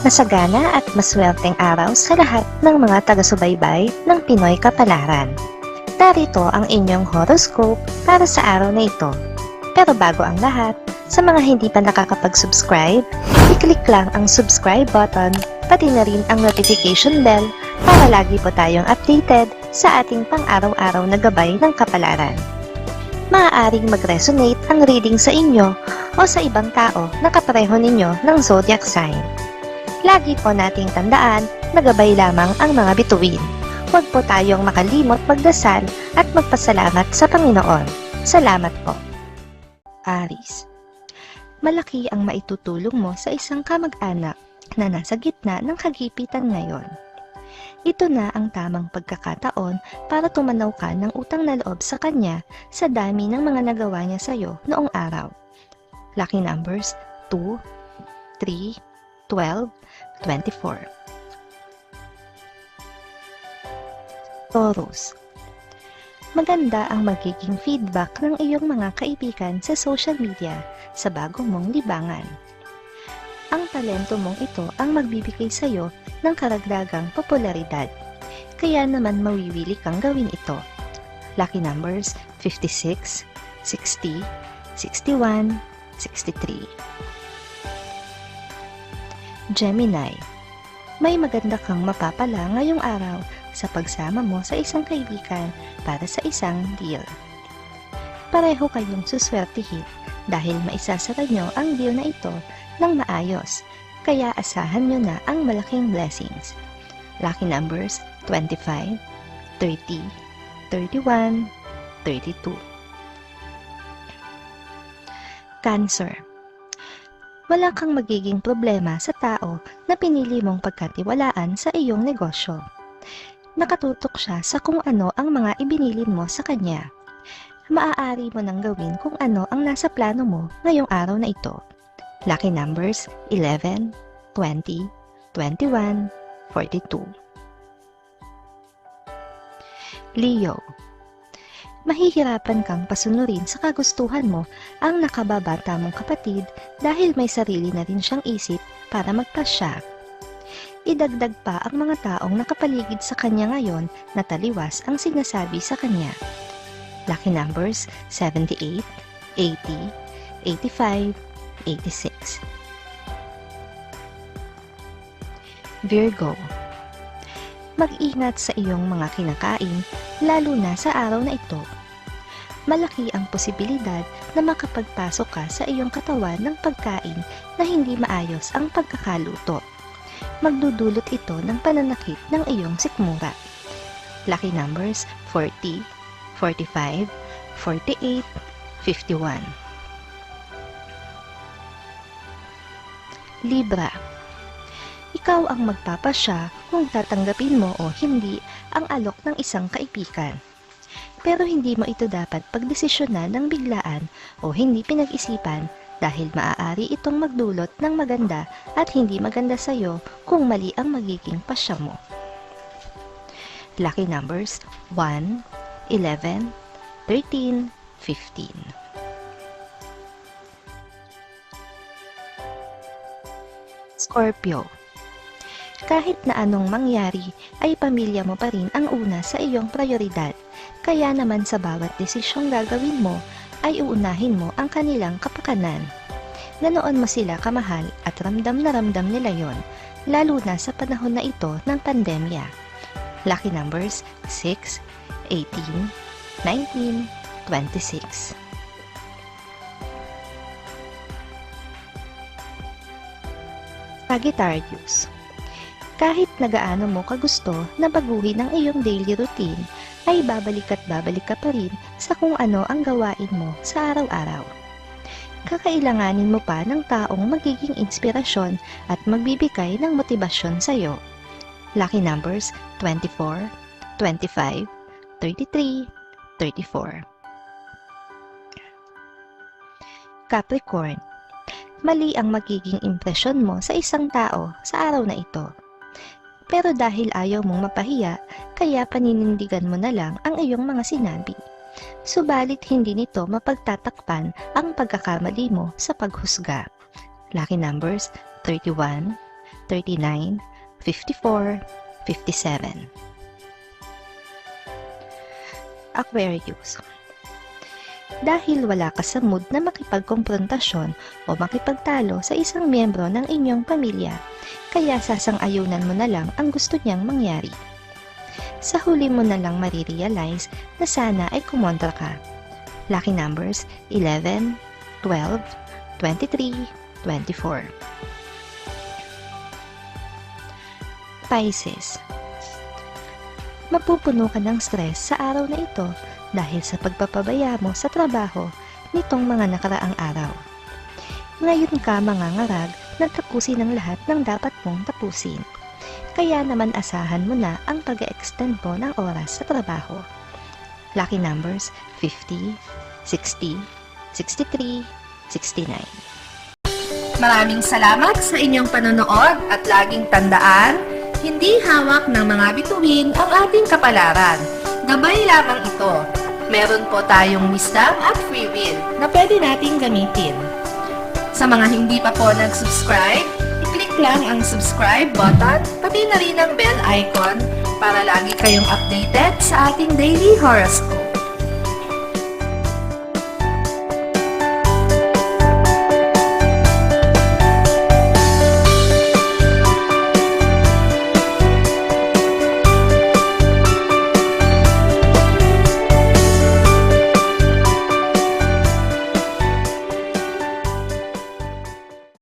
Masagana at maswerteng araw sa lahat ng mga taga-subaybay ng Pinoy Kapalaran. Narito ang inyong horoscope para sa araw na ito. Pero bago ang lahat, sa mga hindi pa nakakapag-subscribe, i-click lang ang subscribe button, pati na rin ang notification bell para lagi po tayong updated sa ating pang-araw-araw na gabay ng kapalaran. Maaaring mag-resonate ang reading sa inyo o sa ibang tao na kapareho ninyo ng zodiac sign. Lagi po nating tandaan na gabay lamang ang mga bituin. Huwag po tayong makalimot magdasal at magpasalamat sa Panginoon. Salamat po. Aries. Malaki ang maitutulong mo sa isang kamag-anak na nasa gitna ng kagipitan ngayon. Ito na ang tamang pagkakataon para tumanaw ka ng utang na loob sa kanya sa dami ng mga nagawa niya sa iyo noong araw. Lucky numbers 2, 3, 12, 24. Taurus. Maganda ang magiging feedback ng iyong mga kaibigan sa social media sa bago mong libangan. Ang talento mong ito ang magbibigay sa iyo ng karagdagang popularidad, kaya naman mawiwili kang gawin ito. Lucky numbers 56, 60, 61, 63. Gemini. May maganda kang mapapala ngayong araw sa pagsama mo sa isang kaibigan para sa isang deal. Pareho kayong suswertihin dahil maisasara nyo ang deal na ito ng maayos, kaya asahan nyo na ang malaking blessings. Lucky numbers 25, 30, 31, 32. Cancer. Wala kang magiging problema sa tao na pinili mong pagkatiwalaan sa iyong negosyo. Nakatutok siya sa kung ano ang mga ibinilin mo sa kanya. Maaari mo nang gawin kung ano ang nasa plano mo ngayong araw na ito. Lucky numbers 11, 20, 21, 42. Leo. Mahihirapan kang pasunurin sa kagustuhan mo ang nakababata mong kapatid dahil may sarili na rin siyang isip para magpasya. Idagdag pa ang mga taong nakapaligid sa kanya ngayon na taliwas ang sinasabi sa kanya. Lucky numbers 78, 80, 85, 86. Virgo. Mag-ingat sa iyong mga kinakain, lalo na sa araw na ito. Malaki ang posibilidad na makapagpasok ka sa iyong katawan ng pagkain na hindi maayos ang pagkakaluto. Magdudulot ito ng pananakit ng iyong sikmura. Lucky numbers 40, 45, 48, 51. Libra. Ikaw ang magpapasya kung tatanggapin mo o hindi ang alok ng isang kaibigan. Pero hindi mo ito dapat pagdesisyonan ng biglaan o hindi pinag-isipan dahil maaari itong magdulot ng maganda at hindi maganda sa iyo kung mali ang magiging pasya mo. Lucky numbers 1, 11, 13, 15. Scorpio. Kahit na anong mangyari, ay pamilya mo pa rin ang una sa iyong prioridad. Kaya naman sa bawat desisyong gagawin mo, ay uunahin mo ang kanilang kapakanan. Ganoon mo sila kamahal at ramdam na ramdam nila yon, lalo na sa panahon na ito ng pandemya. Lucky numbers 6, 18, 19, 26. Sagittarius. Kahit nagaano mo kagusto na baguhin ang iyong daily routine, ay babalik at babalik ka pa rin sa kung ano ang gawain mo sa araw-araw. Kakailanganin mo pa ng taong magiging inspirasyon at magbibigay ng motibasyon sa iyo. Lucky numbers 24, 25, 33, 34. Capricorn. Mali ang magiging impresyon mo sa isang tao sa araw na ito. Pero dahil ayaw mong mapahiya, kaya paninindigan mo na lang ang iyong mga sinabi. Subalit hindi nito mapagtatakpan ang pagkakamali mo sa paghusga. Lucky numbers 31, 39, 54, 57. Aquarius. Dahil wala ka sa mood na makipagkomprontasyon o makipagtalo sa isang miyembro ng inyong pamilya, kaya sasang-ayunan mo na lang ang gusto niyang mangyari. Sa huli mo na lang marirealize na sana ay kumontra ka. Lucky numbers 11, 12, 23, 24. Pisces. Mapupuno ka ng stress sa araw na ito dahil sa pagpapabaya mo sa trabaho nitong mga nakaraang araw. Ngayon ka mangangarag na tapusin ang lahat ng dapat mong tapusin. Kaya naman asahan mo na ang pag-extend mo ng oras sa trabaho. Lucky numbers 50, 60, 63, 69. Maraming salamat sa inyong panonood at laging tandaan, hindi hawak ng mga bituin ang ating kapalaran. Gabay lamang ito. Meron po tayong wisdom at free will na pwede nating gamitin. Sa mga hindi pa po nag-subscribe, i-click lang ang subscribe button, pati na rin ang bell icon para lagi kayong updated sa ating daily horoscope.